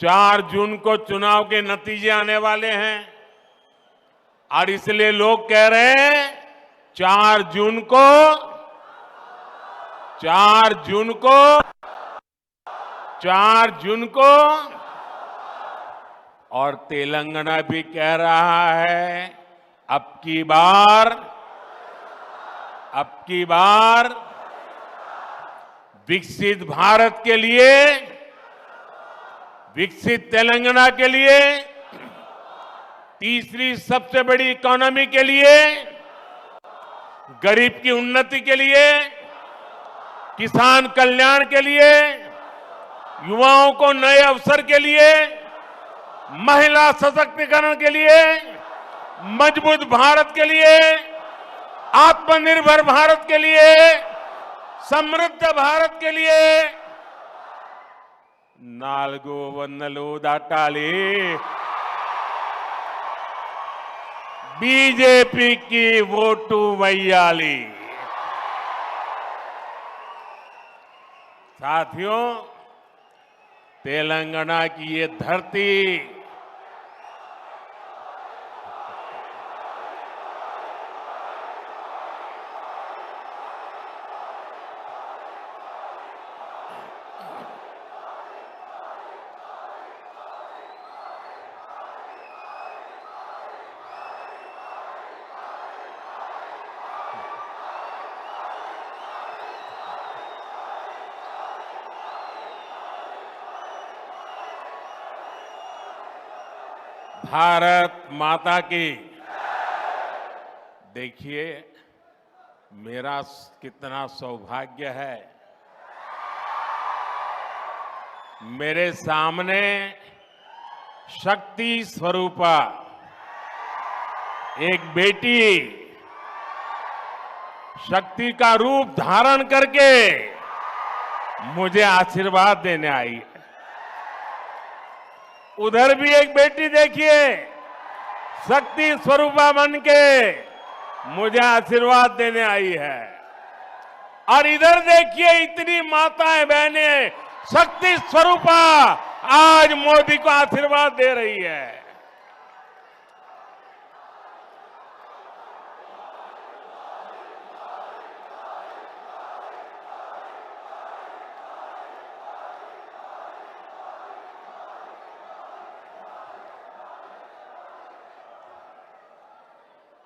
4 जून को चुनाव के नतीजे आने वाले हैं और इसलिए लोग कह रहे हैं 4 जून को 4 जून को 4 जून को और तेलंगाना भी कह रहा है अब की बार विकसित भारत के लिए, विकसित तेलंगाना के लिए, तीसरी सबसे बड़ी इकोनॉमी के लिए, गरीब की उन्नति के लिए, किसान कल्याण के लिए, युवाओं को नए अवसर के लिए, महिला सशक्तिकरण के लिए, मजबूत भारत के लिए, आत्मनिर्भर भारत के लिए, समृद्ध भारत के लिए नाल्गो वन्नलो दाटाली बीजेपी की वोटू वैयाली। साथियों, तेलंगाना की ये धरती भारत माता की। देखिए, मेरा कितना सौभाग्य है, मेरे सामने शक्ति स्वरूपा एक बेटी शक्ति का रूप धारण करके मुझे आशीर्वाद देने आई है। उधर भी एक बेटी देखिए, शक्ति स्वरूपा बन के मुझे आशीर्वाद देने आई है। और इधर देखिए, इतनी माताएं बहनें शक्ति स्वरूपा आज मोदी को आशीर्वाद दे रही है।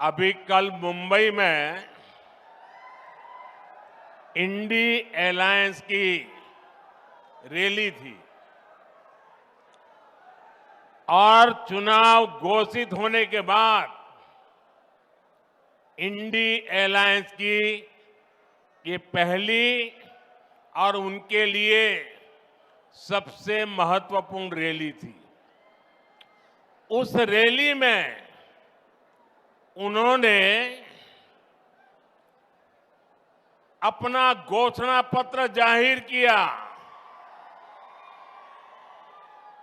अभी कल मुंबई में इंडी एलायंस की रैली थी और चुनाव घोषित होने के बाद इंडी एलायंस की ये पहली और उनके लिए सबसे महत्वपूर्ण रैली थी। उस रैली में उन्होंने अपना घोषणा पत्र जाहिर किया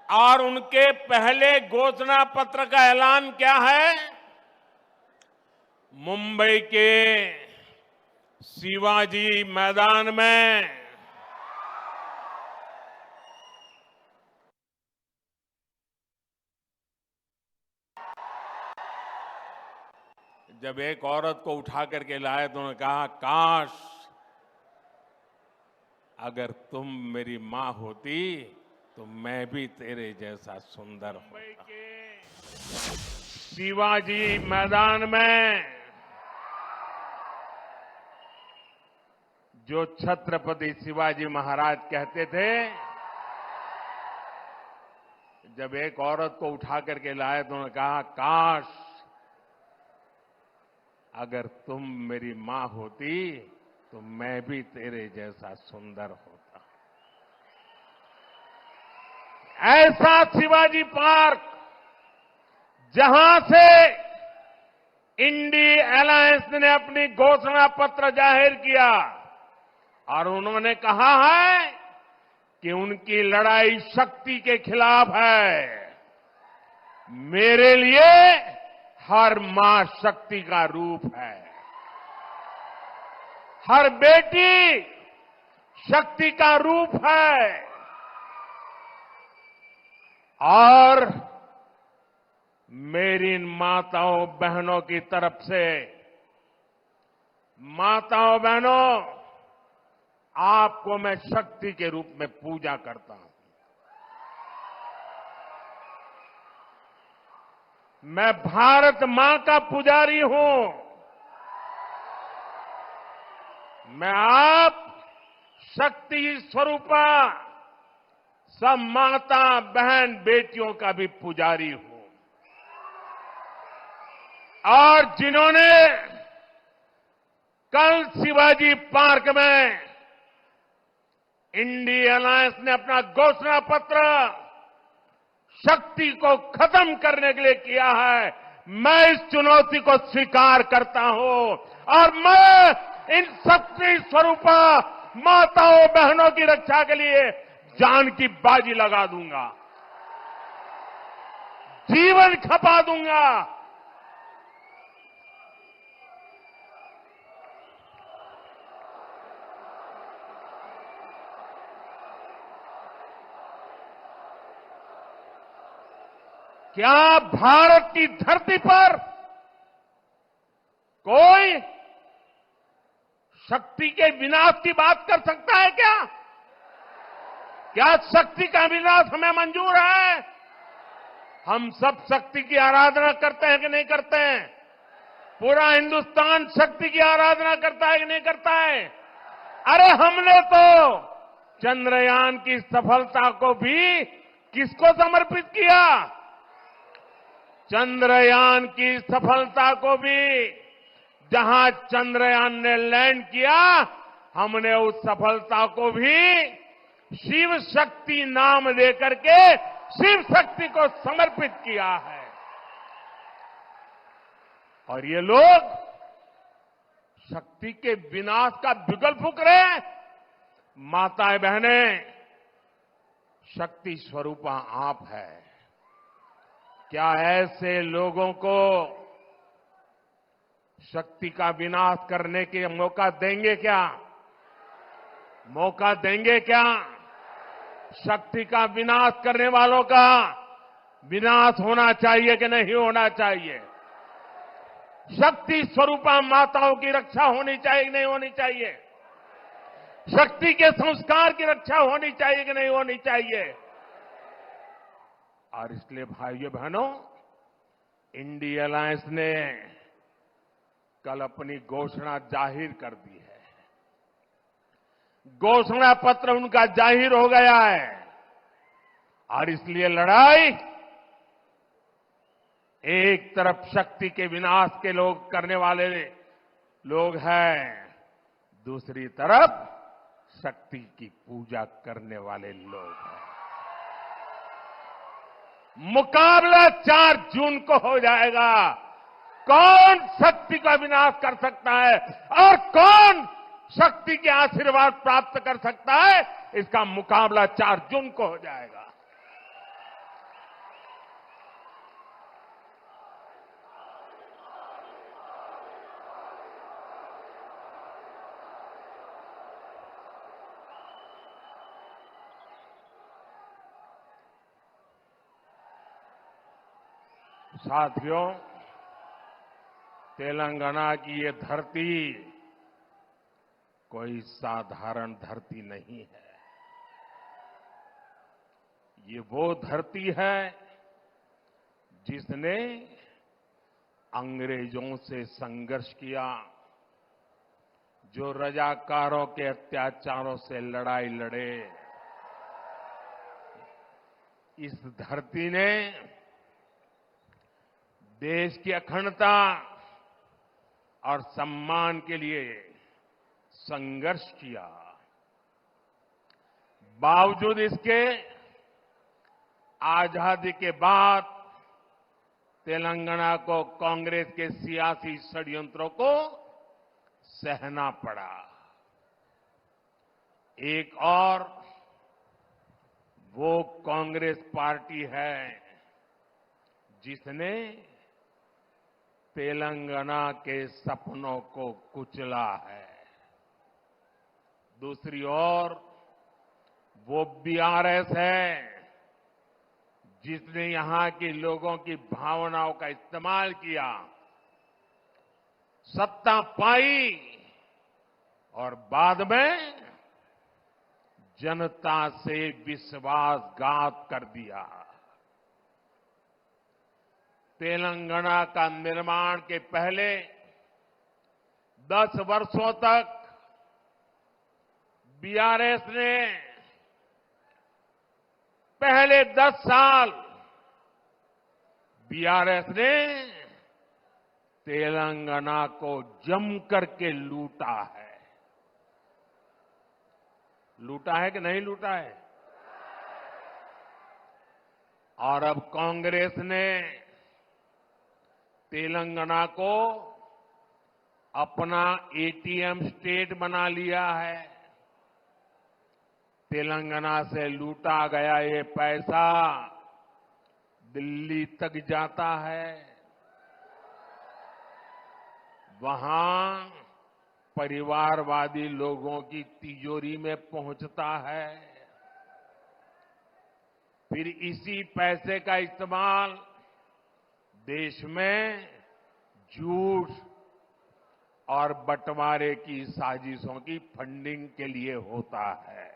और उनके पहले घोषणा पत्र का ऐलान क्या है? मुंबई के शिवाजी मैदान में जब एक औरत को उठा करके लाए तो उन्होंने कहा, काश अगर तुम मेरी मां होती तो मैं भी तेरे जैसा सुंदर होता। शिवाजी मैदान में जो छत्रपति शिवाजी महाराज कहते थे, जब एक औरत को उठा करके लाए तो उन्होंने कहा, काश अगर तुम मेरी मां होती तो मैं भी तेरे जैसा सुंदर होता। ऐसा शिवाजी पार्क जहां से इंडी एलायंस ने अपनी घोषणा पत्र जाहिर किया और उन्होंने कहा है कि उनकी लड़ाई शक्ति के खिलाफ है। मेरे लिए हर मां शक्ति का रूप है, हर बेटी शक्ति का रूप है। और मेरी इन माताओं बहनों की तरफ से, माताओं बहनों, आपको मैं शक्ति के रूप में पूजा करता हूं। मैं भारत मां का पुजारी हूं। मैं आप शक्ति स्वरूपा सब माता बहन बेटियों का भी पुजारी हूं। और जिन्होंने कल शिवाजी पार्क में इंडिया अलायंस ने अपना घोषणा पत्र शक्ति को खत्म करने के लिए किया है, मैं इस चुनौती को स्वीकार करता हूं और मैं इन शक्ति स्वरूपा माताओं बहनों की रक्षा के लिए जान की बाजी लगा दूंगा, जीवन खपा दूंगा। क्या भारत की धरती पर कोई शक्ति के विनाश की बात कर सकता है क्या? क्या शक्ति का विनाश हमें मंजूर है? हम सब शक्ति की आराधना करते हैं कि नहीं करते हैं? पूरा हिंदुस्तान शक्ति की आराधना करता है कि नहीं करता है? अरे हमने तो चंद्रयान की सफलता को भी किसको समर्पित किया? चंद्रयान की सफलता को भी, जहां चंद्रयान ने लैंड किया, हमने उस सफलता को भी शिव शक्ति नाम देकर के शिव शक्ति को समर्पित किया है। और ये लोग शक्ति के विनाश का बिगुल फूंक रहे हैं। माताएं बहनें, शक्ति स्वरूपा आप है। क्या ऐसे लोगों को शक्ति का विनाश करने के मौका देंगे क्या? मौका देंगे क्या? शक्ति का विनाश करने वालों का विनाश होना चाहिए कि नहीं होना चाहिए? शक्ति स्वरूपा माताओं की रक्षा होनी चाहिए कि नहीं होनी चाहिए? शक्ति के संस्कार की रक्षा होनी चाहिए कि नहीं होनी चाहिए? और इसलिए भाइयों बहनों, इंडिया अलायंस ने कल अपनी घोषणा जाहिर कर दी है। घोषणा पत्र उनका जाहिर हो गया है और इसलिए लड़ाई एक तरफ शक्ति के विनाश के लोग करने वाले लोग हैं, दूसरी तरफ शक्ति की पूजा करने वाले लोग हैं। मुकाबला 4 जून को हो जाएगा। कौन शक्ति का विनाश कर सकता है और कौन शक्ति के आशीर्वाद प्राप्त कर सकता है, इसका मुकाबला 4 जून को हो जाएगा। साथियों, तेलंगाना की ये धरती कोई साधारण धरती नहीं है। ये वो धरती है जिसने अंग्रेजों से संघर्ष किया, जो रजाकारों के अत्याचारों से लड़ाई लड़े। इस धरती ने देश की अखंडता और सम्मान के लिए संघर्ष किया। बावजूद इसके आजादी के बाद तेलंगाना को कांग्रेस के सियासी षड्यंत्रों को सहना पड़ा। एक और वो कांग्रेस पार्टी है जिसने तेलंगाना के सपनों को कुचला है। दूसरी ओर वो बीआरएस है जिसने यहां के लोगों की भावनाओं का इस्तेमाल किया, सत्ता पाई और बाद में जनता से विश्वासघात कर दिया। तेलंगाना का निर्माण के पहले 10 वर्षों तक बीआरएस ने, पहले 10 साल बीआरएस ने तेलंगाना को जम करके लूटा है। लूटा है कि नहीं लूटा है? और अब कांग्रेस ने तेलंगाना को अपना एटीएम स्टेट बना लिया है। तेलंगाना से लूटा गया ये पैसा दिल्ली तक जाता है, वहां परिवारवादी लोगों की तिजोरी में पहुंचता है। फिर इसी पैसे का इस्तेमाल देश में झूठ और बंटवारे की साजिशों की फंडिंग के लिए होता है।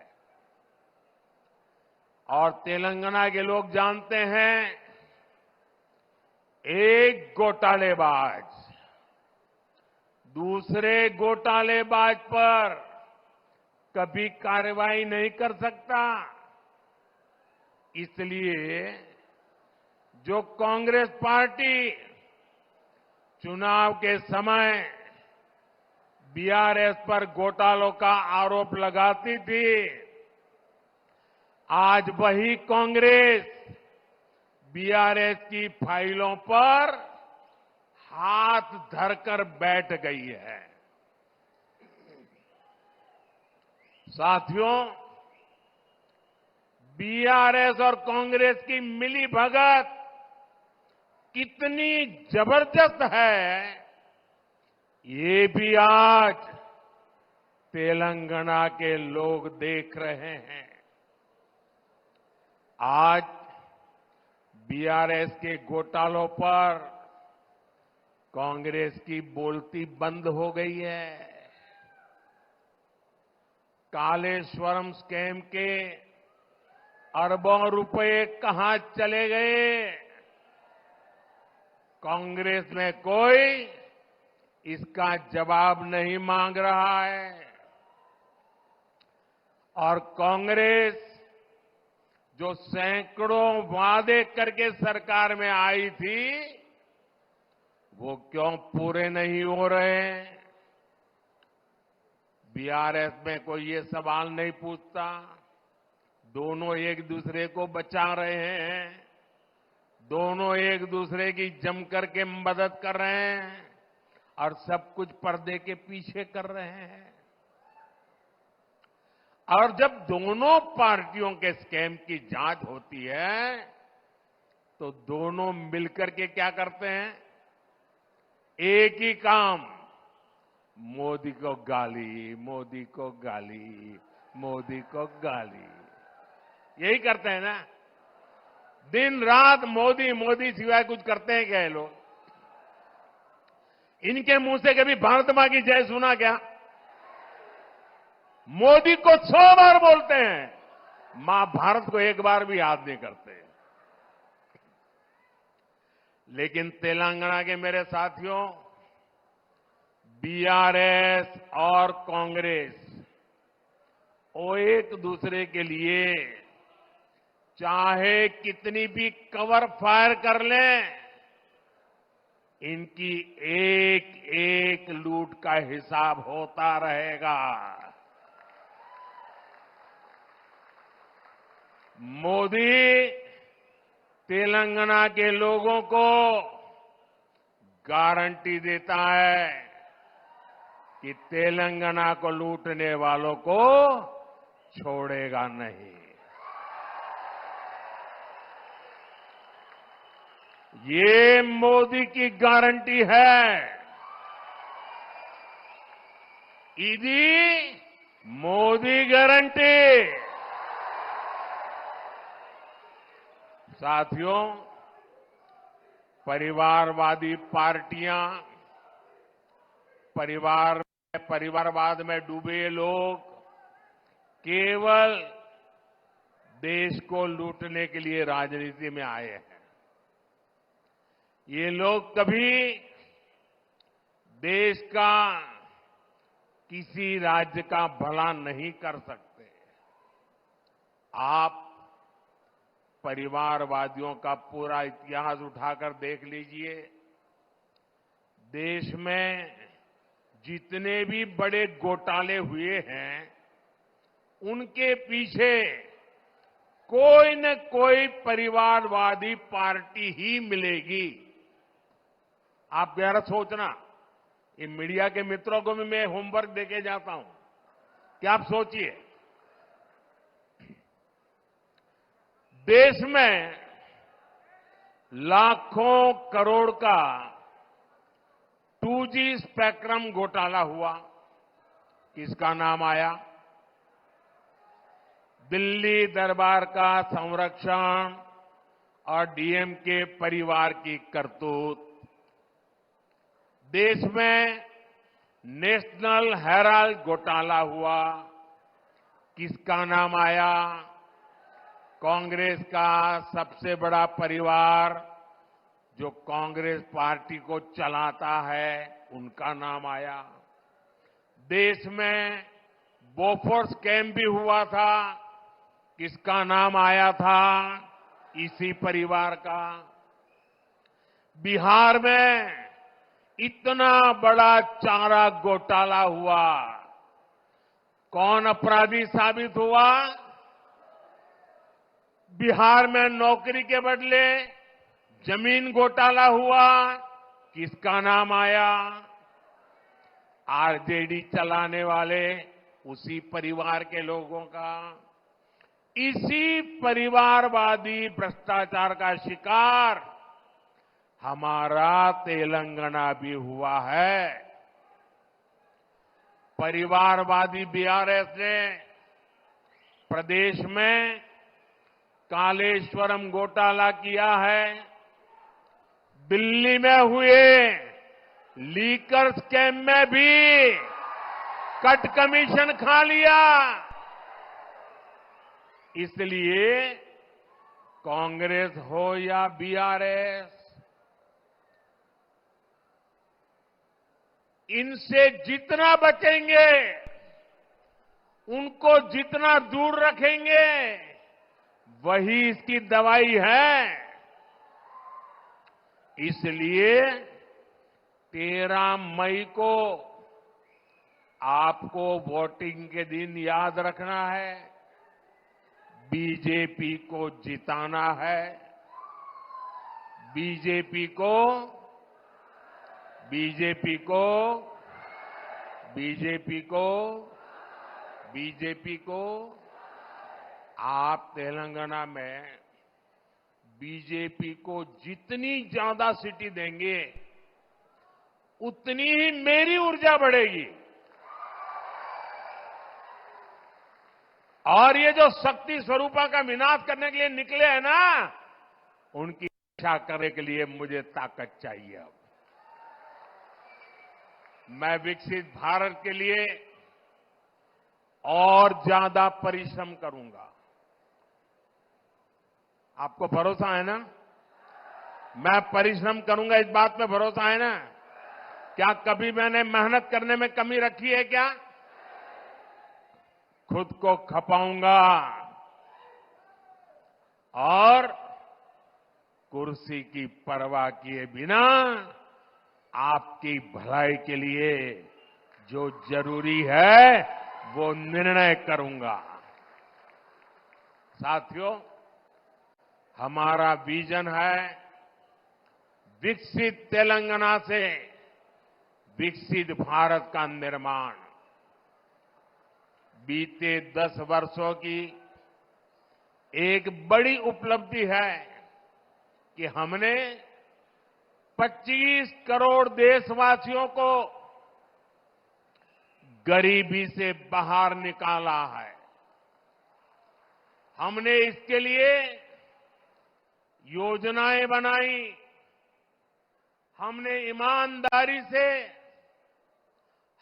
और तेलंगाना के लोग जानते हैं, एक घोटालेबाज दूसरे घोटालेबाज पर कभी कार्रवाई नहीं कर सकता। इसलिए जो कांग्रेस पार्टी चुनाव के समय बीआरएस पर घोटालों का आरोप लगाती थी, आज वही कांग्रेस बीआरएस की फाइलों पर हाथ धरकर बैठ गई है। साथियों, बीआरएस और कांग्रेस की मिलीभगत कितनी जबरदस्त है, ये भी आज तेलंगाना के लोग देख रहे हैं। आज बीआरएस के घोटालों पर कांग्रेस की बोलती बंद हो गई है। कालेश्वरम स्कैम के अरबों रुपए कहां चले गए, कांग्रेस में कोई इसका जवाब नहीं मांग रहा है। और कांग्रेस जो सैकड़ों वादे करके सरकार में आई थी, वो क्यों पूरे नहीं हो रहे? बीआरएस में कोई ये सवाल नहीं पूछता। दोनों एक दूसरे को बचा रहे हैं, दोनों एक दूसरे की जम करके मदद कर रहे हैं और सब कुछ पर्दे के पीछे कर रहे हैं। और जब दोनों पार्टियों के स्कैम की जांच होती है, तो दोनों मिलकर के क्या करते हैं? एक ही काम, मोदी को गाली, मोदी को गाली, मोदी को गाली, यही करते हैं ना। दिन रात मोदी मोदी सिवाय कुछ करते हैं क्या ये लोग? इनके मुंह से कभी भारत मां की जय सुना क्या? मोदी को 100 बार बोलते हैं, मां भारत को एक बार भी याद नहीं करते। लेकिन तेलंगाना के मेरे साथियों, बीआरएस और कांग्रेस वो एक दूसरे के लिए चाहे कितनी भी कवर फायर कर लें, इनकी एक एक लूट का हिसाब होता रहेगा। मोदी तेलंगाना के लोगों को गारंटी देता है कि तेलंगाना को लूटने वालों को छोड़ेगा नहीं। ये मोदी की गारंटी है। इदी मोदी गारंटी। साथियों, परिवारवादी पार्टियां, परिवारवाद में डूबे लोग केवल देश को लूटने के लिए राजनीति में आए हैं। ये लोग कभी देश का, किसी राज्य का भला नहीं कर सकते। आप परिवारवादियों का पूरा इतिहास उठाकर देख लीजिए। देश में जितने भी बड़े घोटाले हुए हैं, उनके पीछे कोई न कोई परिवारवादी पार्टी ही मिलेगी। आप जरा सोचना, इन मीडिया के मित्रों को भी मैं होमवर्क देके जाता हूं कि आप सोचिए, देश में लाखों करोड़ का 2G स्पेक्ट्रम घोटाला हुआ। किसका नाम आया? दिल्ली दरबार का संरक्षण और डीएमके परिवार की करतूत। देश में नेशनल हेराल्ड घोटाला हुआ। किसका नाम आया? कांग्रेस का सबसे बड़ा परिवार जो कांग्रेस पार्टी को चलाता है, उनका नाम आया। देश में बोफोर्स कैंप भी हुआ था। किसका नाम आया था? इसी परिवार का। बिहार में इतना बड़ा चारा घोटाला हुआ, कौन अपराधी साबित हुआ? बिहार में नौकरी के बदले जमीन घोटाला हुआ। किसका नाम आया? आरजेडी चलाने वाले उसी परिवार के लोगों का। इसी परिवारवादी भ्रष्टाचार का शिकार हमारा तेलंगाना भी हुआ है। परिवारवादी बीआरएस ने प्रदेश में कालेश्वरम घोटाला किया है। दिल्ली में हुए लीकर स्कैम में भी कट कमीशन खा लिया। इसलिए कांग्रेस हो या बीआरएस, इनसे जितना बचेंगे, उनको जितना दूर रखेंगे, वही इसकी दवाई है। इसलिए 13 मई को आपको वोटिंग के दिन याद रखना है, बीजेपी को जिताना है। बीजेपी को बीजेपी को बीजेपी को बीजेपी को आप तेलंगाना में बीजेपी को जितनी ज्यादा सीटें देंगे, उतनी ही मेरी ऊर्जा बढ़ेगी। और ये जो शक्ति स्वरूपा का विनाश करने के लिए निकले हैं ना, उनकी रक्षा करने के लिए मुझे ताकत चाहिए। अब मैं विकसित भारत के लिए और ज्यादा परिश्रम करूंगा। आपको भरोसा है ना? मैं परिश्रम करूंगा, इस बात पे भरोसा है ना? क्या कभी मैंने मेहनत करने में कमी रखी है क्या? खुद को खपाऊंगा और कुर्सी की परवाह किए बिना आपकी भलाई के लिए जो जरूरी है, वो निर्णय करूंगा। साथियों, हमारा विजन है विकसित तेलंगाना से विकसित भारत का निर्माण। बीते 10 वर्षों की एक बड़ी उपलब्धि है कि हमने 25 करोड़ देशवासियों को गरीबी से बाहर निकाला है। हमने इसके लिए योजनाएं बनाई, हमने ईमानदारी से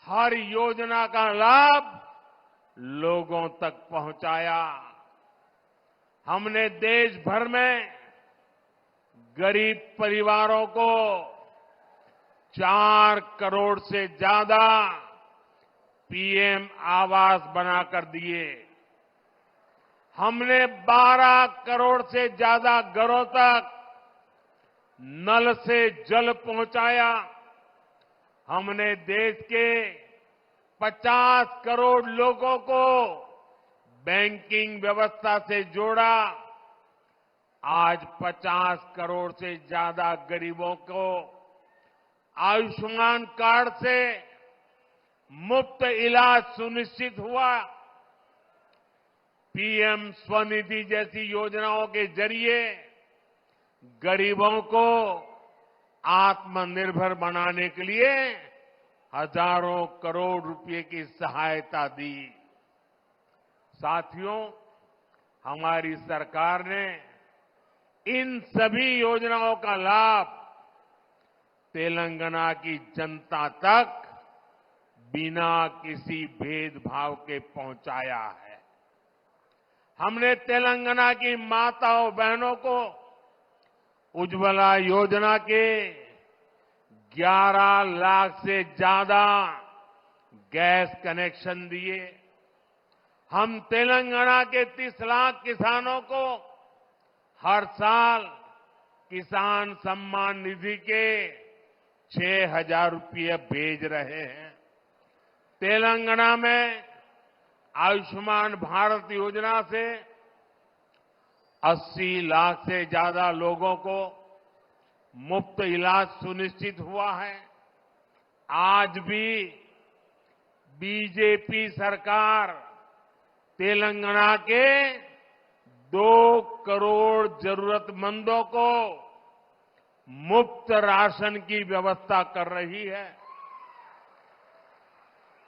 हर योजना का लाभ लोगों तक पहुंचाया। हमने देश भर में गरीब परिवारों को 4 करोड़ से ज्यादा पीएम आवास बनाकर दिए। हमने 12 करोड़ से ज्यादा घरों तक नल से जल पहुंचाया। हमने देश के 50 करोड़ लोगों को बैंकिंग व्यवस्था से जोड़ा। आज 50 करोड़ से ज्यादा गरीबों को आयुष्मान कार्ड से मुफ्त इलाज सुनिश्चित हुआ। पीएम स्वनिधि जैसी योजनाओं के जरिए गरीबों को आत्मनिर्भर बनाने के लिए हजारों करोड़ रुपए की सहायता दी। साथियों, हमारी सरकार ने इन सभी योजनाओं का लाभ तेलंगाना की जनता तक बिना किसी भेदभाव के पहुंचाया है। हमने तेलंगाना की माताओं बहनों को उज्ज्वला योजना के 11 लाख से ज्यादा गैस कनेक्शन दिए। हम तेलंगाना के 30 लाख किसानों को हर साल किसान सम्मान निधि के 6,000 रुपये भेज रहे हैं। तेलंगाना में आयुष्मान भारत योजना से 80 लाख से ज्यादा लोगों को मुफ्त इलाज सुनिश्चित हुआ है। आज भी बीजेपी सरकार तेलंगाना के 2 करोड़ जरूरतमंदों को मुफ्त राशन की व्यवस्था कर रही है।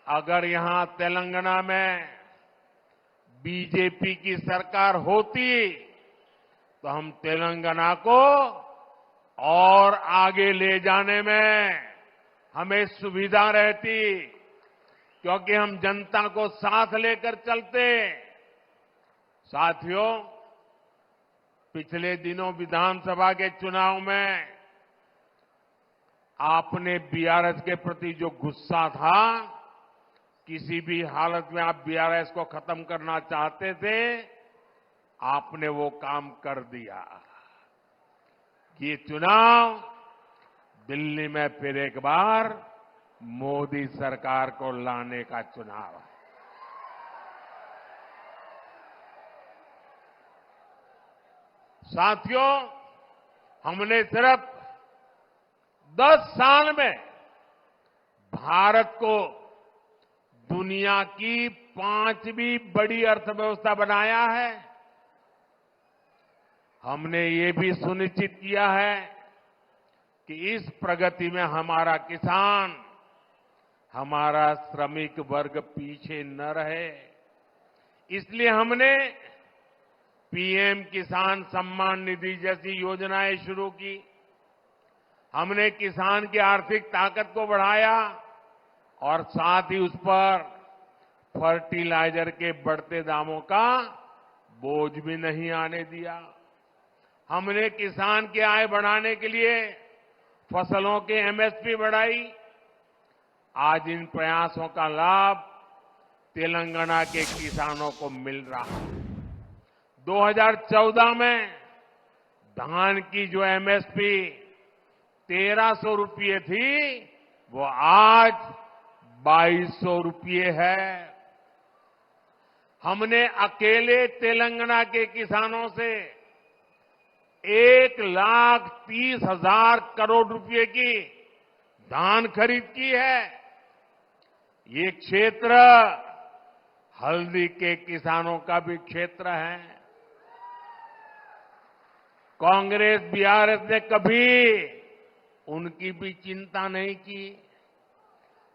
अगर यहां तेलंगाना में बीजेपी की सरकार होती तो हम तेलंगाना को और आगे ले जाने में हमें सुविधा रहती, क्योंकि हम जनता को साथ लेकर चलते। साथियों, पिछले दिनों विधानसभा के चुनाव में आपने बीआरएस के प्रति जो गुस्सा था, किसी भी हालत में आप बीआरएस को खत्म करना चाहते थे, आपने वो काम कर दिया। ये चुनाव दिल्ली में फिर एक बार मोदी सरकार को लाने का चुनाव है। साथियों, हमने सिर्फ 10 साल में भारत को दुनिया की 5वीं बड़ी अर्थव्यवस्था बनाया है। हमने ये भी सुनिश्चित किया है कि इस प्रगति में हमारा किसान, हमारा श्रमिक वर्ग पीछे न रहे। इसलिए हमने पीएम किसान सम्मान निधि जैसी योजनाएं शुरू की। हमने किसान की आर्थिक ताकत को बढ़ाया और साथ ही उस पर फर्टिलाइजर के बढ़ते दामों का बोझ भी नहीं आने दिया। हमने किसान की आय बढ़ाने के लिए फसलों के एमएसपी बढ़ाई। आज इन प्रयासों का लाभ तेलंगाना के किसानों को मिल रहा है। 2014 में धान की जो एमएसपी 1300 रुपये थी, वो आज 2200 रुपये है। हमने अकेले तेलंगाना के किसानों से 1,30,000 करोड़ रुपए की धान खरीद की है। ये क्षेत्र हल्दी के किसानों का भी क्षेत्र है। कांग्रेस बीआरएस ने कभी उनकी भी चिंता नहीं की।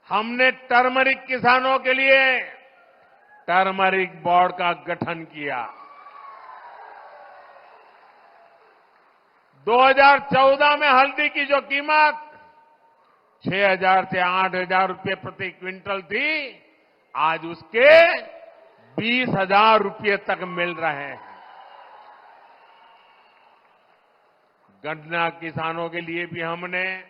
हमने टर्मरिक किसानों के लिए टर्मरिक बोर्ड का गठन किया। 2014 में हल्दी की जो कीमत 6,000 से 8,000 रुपये प्रति क्विंटल थी, आज उसके 20,000 रुपये तक मिल रहे हैं। गन्ना किसानों के लिए भी हमने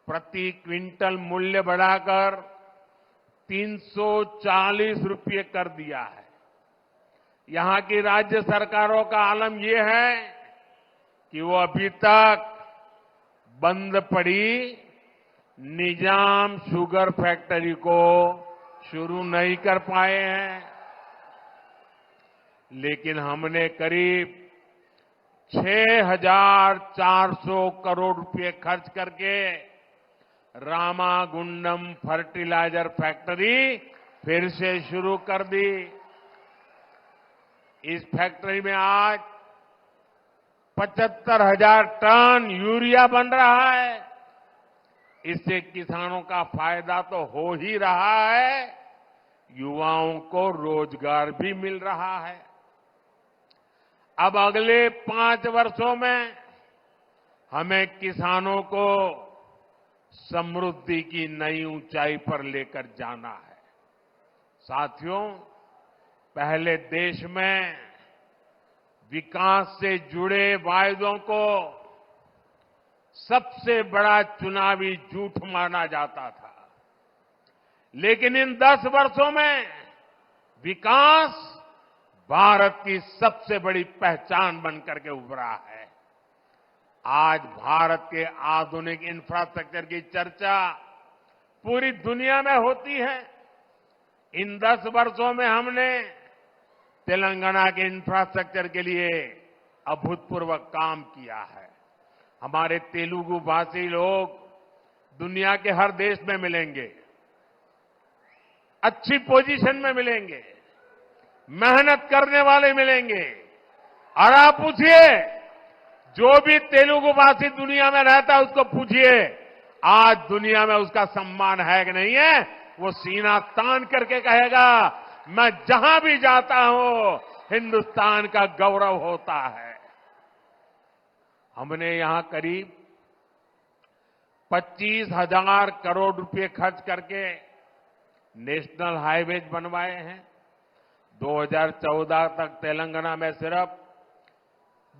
प्रति क्विंटल मूल्य बढ़ाकर 340 रुपये कर दिया है। यहां की राज्य सरकारों का आलम यह है कि वो अभी तक बंद पड़ी निजाम शुगर फैक्ट्री को शुरू नहीं कर पाए हैं, लेकिन हमने करीब 6,400 करोड़ रुपए खर्च करके रामागुंडम फर्टिलाइजर फैक्ट्री फिर से शुरू कर दी। इस फैक्ट्री में आज 75,000 टन यूरिया बन रहा है। इससे किसानों का फायदा तो हो ही रहा है, युवाओं को रोजगार भी मिल रहा है। अब अगले 5 वर्षों में हमें किसानों को समृद्धि की नई ऊंचाई पर लेकर जाना है। साथियों, पहले देश में विकास से जुड़े वायदों को सबसे बड़ा चुनावी झूठ माना जाता था, लेकिन इन 10 वर्षों में विकास भारत की सबसे बड़ी पहचान बनकर के उभरा है। आज भारत के आधुनिक इंफ्रास्ट्रक्चर की चर्चा पूरी दुनिया में होती है। इन 10 वर्षों में हमने तेलंगाना के इंफ्रास्ट्रक्चर के लिए अभूतपूर्व काम किया है। हमारे तेलुगु भाषी लोग दुनिया के हर देश में मिलेंगे, अच्छी पोजीशन में मिलेंगे, मेहनत करने वाले मिलेंगे। और आप पूछिए, जो भी तेलुगु भाषी दुनिया में रहता है उसको पूछिए, आज दुनिया में उसका सम्मान है कि नहीं है? वो सीना तान करके कहेगा, मैं जहां भी जाता हूं हिंदुस्तान का गौरव होता है। हमने यहां करीब 25,000 करोड़ रुपए खर्च करके नेशनल हाईवेज बनवाए हैं। 2014 तक तेलंगाना में सिर्फ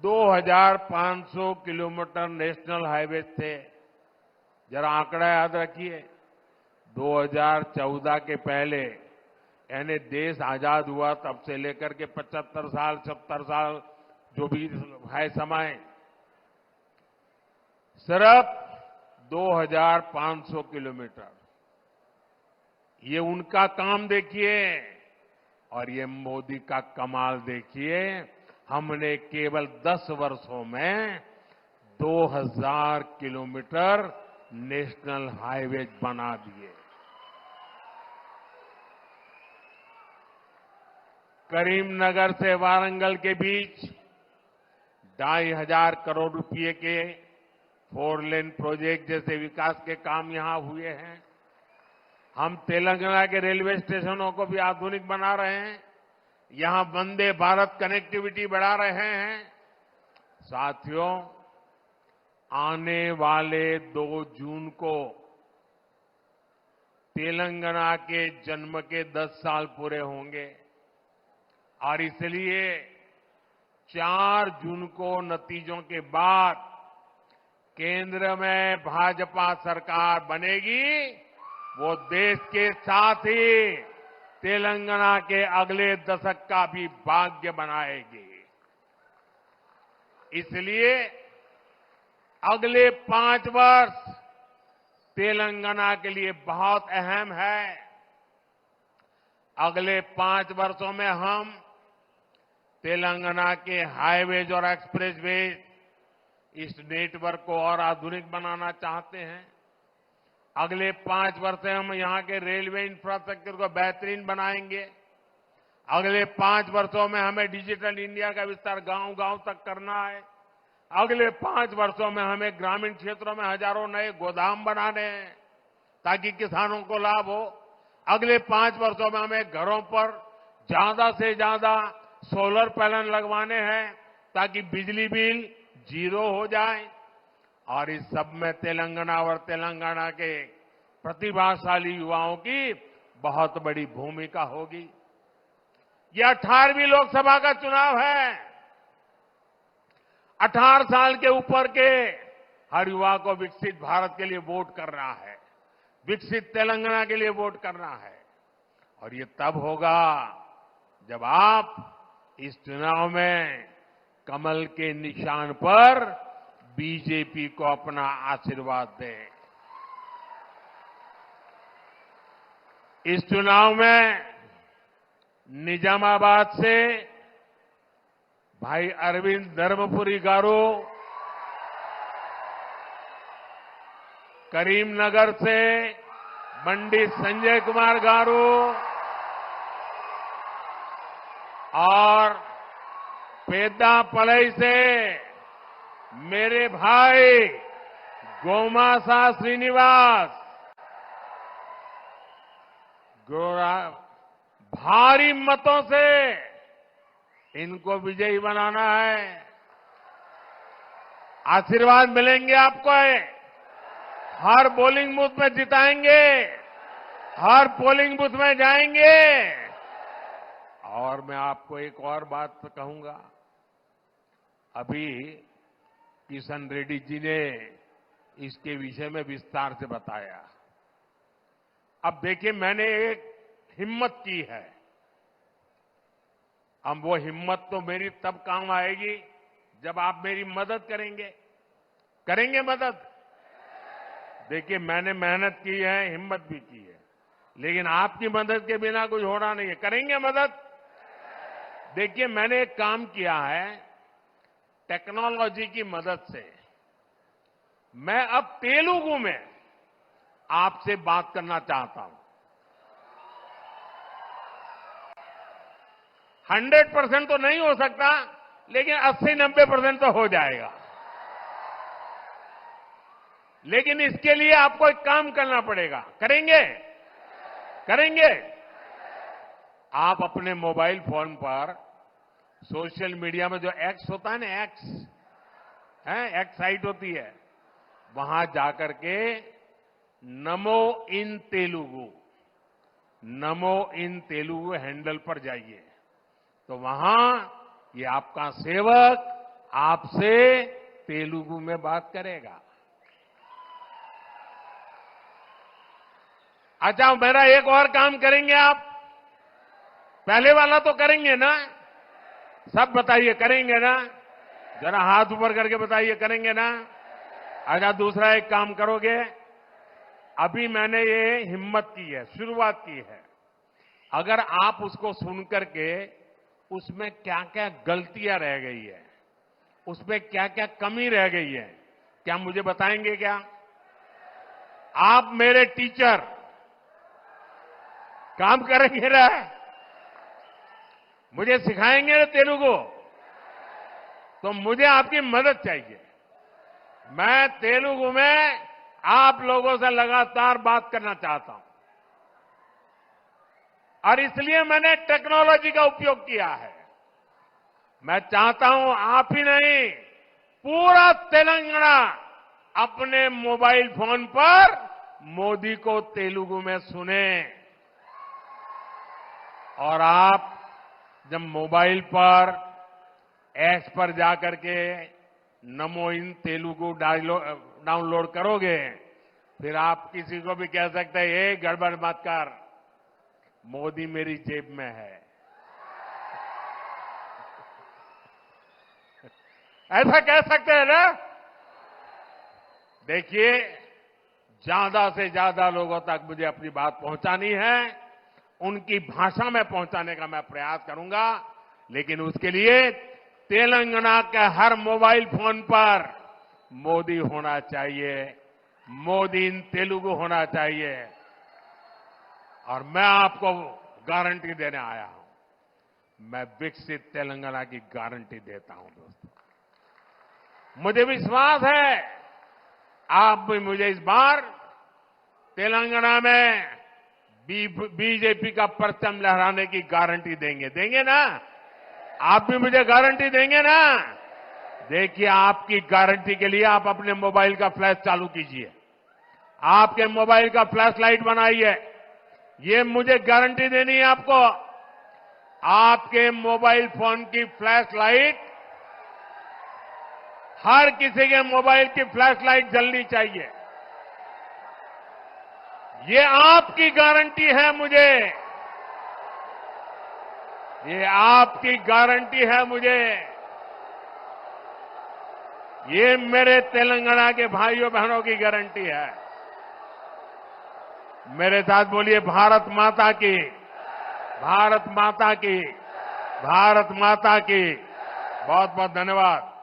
2,500 किलोमीटर नेशनल हाईवे थे। जरा आंकड़ा याद रखिए, 2014 के पहले यानी देश आजाद हुआ तब से लेकर के 75 साल 70 साल जो भी है समय, सिर्फ 2,500 किलोमीटर। ये उनका काम देखिए और ये मोदी का कमाल देखिए। हमने केवल 10 वर्षों में 2,000 किलोमीटर नेशनल हाईवे बना दिए। करीमनगर से वारंगल के बीच 2,500 करोड़ रुपए के 4 लेन प्रोजेक्ट जैसे विकास के काम यहां हुए हैं। हम तेलंगाना के रेलवे स्टेशनों को भी आधुनिक बना रहे हैं, यहां वंदे भारत कनेक्टिविटी बढ़ा रहे हैं। साथियों, आने वाले 2 जून को तेलंगाना के जन्म के 10 साल पूरे होंगे और इसलिए 4 जून को नतीजों के बाद केंद्र में भाजपा सरकार बनेगी। वो देश के साथ ही तेलंगाना के अगले दशक का भी भाग्य बनाएगी। इसलिए अगले 5 वर्ष तेलंगाना के लिए बहुत अहम है। अगले 5 वर्षों में हम तेलंगाना के हाईवेज और एक्सप्रेसवेज इस नेटवर्क को और आधुनिक बनाना चाहते हैं। अगले 5 वर्ष में हम यहां के रेलवे इंफ्रास्ट्रक्चर को बेहतरीन बनाएंगे। अगले 5 वर्षों में हमें डिजिटल इंडिया का विस्तार गांव-गांव तक करना है। अगले 5 वर्षों में हमें ग्रामीण क्षेत्रों में हजारों नए गोदाम बनाने हैं ताकि किसानों को लाभ हो। अगले 5 वर्षों में हमें घरों पर ज्यादा से ज्यादा सोलर पैनल लगवाने हैं ताकि बिजली बिल जीरो हो जाए और इस सब में तेलंगाना और तेलंगाना के प्रतिभाशाली युवाओं की बहुत बड़ी भूमिका होगी। यह 18वीं लोकसभा का चुनाव है। 18 साल के ऊपर के हर युवा को विकसित भारत के लिए वोट करना है, विकसित तेलंगाना के लिए वोट करना है। और ये तब होगा जब आप इस चुनाव में कमल के निशान पर बीजेपी को अपना आशीर्वाद दें। इस चुनाव में निजामाबाद से भाई अरविंद धर्मपुरी गारू, करीमनगर से पंडित संजय कुमार गारू और पेद्दापलई से मेरे भाई गोमासा श्रीनिवास भारी मतों से इनको विजयी बनाना है। आशीर्वाद मिलेंगे आपको। हर पोलिंग बूथ में जिताएंगे, हर पोलिंग बूथ में जाएंगे। और मैं आपको एक और बात कहूंगा। अभी किशन रेड्डी जी ने इसके विषय में विस्तार से बताया। अब देखिए, मैंने एक हिम्मत की है। अब वो हिम्मत तो मेरी तब काम आएगी जब आप मेरी मदद करेंगे। करेंगे मदद? देखिए, मैंने मेहनत की है, हिम्मत भी की है, लेकिन आपकी मदद के बिना कुछ होना नहीं है। करेंगे मदद? देखिए, मैंने एक काम किया है। टेक्नोलॉजी की मदद से मैं अब तेलुगु में आपसे बात करना चाहता हूं। 100% तो नहीं हो सकता, लेकिन 80-90% तो हो जाएगा। लेकिन इसके लिए आपको एक काम करना पड़ेगा। करेंगे? करेंगे? आप अपने मोबाइल फोन पर सोशल मीडिया में जो एक्स होता है ना, एक्स साइट होती है, वहां जाकर के नमो इन तेलुगु हैंडल पर जाइए। तो वहां ये आपका सेवक आपसे तेलुगु में बात करेगा। अच्छा, मेरा एक और काम करेंगे आप? पहले वाला तो करेंगे ना? सब बताइए, करेंगे ना? जरा हाथ ऊपर करके बताइए, करेंगे ना? अच्छा, दूसरा एक काम करोगे? अभी मैंने ये हिम्मत की है, शुरुआत की है। अगर आप उसको सुन करके उसमें क्या क्या गलतियां रह गई है, उसमें क्या क्या कमी रह गई है, क्या मुझे बताएंगे क्या? आप मेरे टीचर, काम करेंगे ना? मुझे सिखाएंगे ना तेलुगु? तो मुझे आपकी मदद चाहिए। मैं तेलुगु में आप लोगों से लगातार बात करना चाहता हूं, और इसलिए मैंने टेक्नोलॉजी का उपयोग किया है। मैं चाहता हूं आप ही नहीं, पूरा तेलंगाना अपने मोबाइल फोन पर मोदी को तेलुगु में सुने। और आप जब मोबाइल पर ऐप्स पर जाकर के नमो इन तेलुगु डाउनलोड करोगे, फिर आप किसी को भी कह सकते हैं, ये गड़बड़ मत कर, मोदी मेरी जेब में है। ऐसा कह सकते हैं ना? देखिए, ज्यादा से ज्यादा लोगों तक मुझे अपनी बात पहुंचानी है, उनकी भाषा में पहुंचाने का मैं प्रयास करूंगा। लेकिन उसके लिए तेलंगाना के हर मोबाइल फोन पर मोदी होना चाहिए, मोदी इन तेलुगु होना चाहिए। और मैं आपको गारंटी देने आया हूं, मैं विकसित तेलंगाना की गारंटी देता हूं। दोस्तों, मुझे विश्वास है आप भी मुझे इस बार तेलंगाना में बीजेपी का परचम लहराने की गारंटी देंगे। देंगे ना? आप भी मुझे गारंटी देंगे ना? देखिए, आपकी गारंटी के लिए आप अपने मोबाइल का फ्लैश चालू कीजिए, आपके मोबाइल का फ्लैश लाइट बनाइए। ये मुझे गारंटी देनी है आपको। आपके मोबाइल फोन की फ्लैश लाइट, हर किसी के मोबाइल की फ्लैश लाइट जलनी चाहिए। ये आपकी गारंटी है मुझे, ये आपकी गारंटी है मुझे। ये मेरे तेलंगाना के भाइयों बहनों की गारंटी है। मेरे साथ बोलिए, भारत माता की, भारत माता की, भारत माता की। बहुत बहुत धन्यवाद।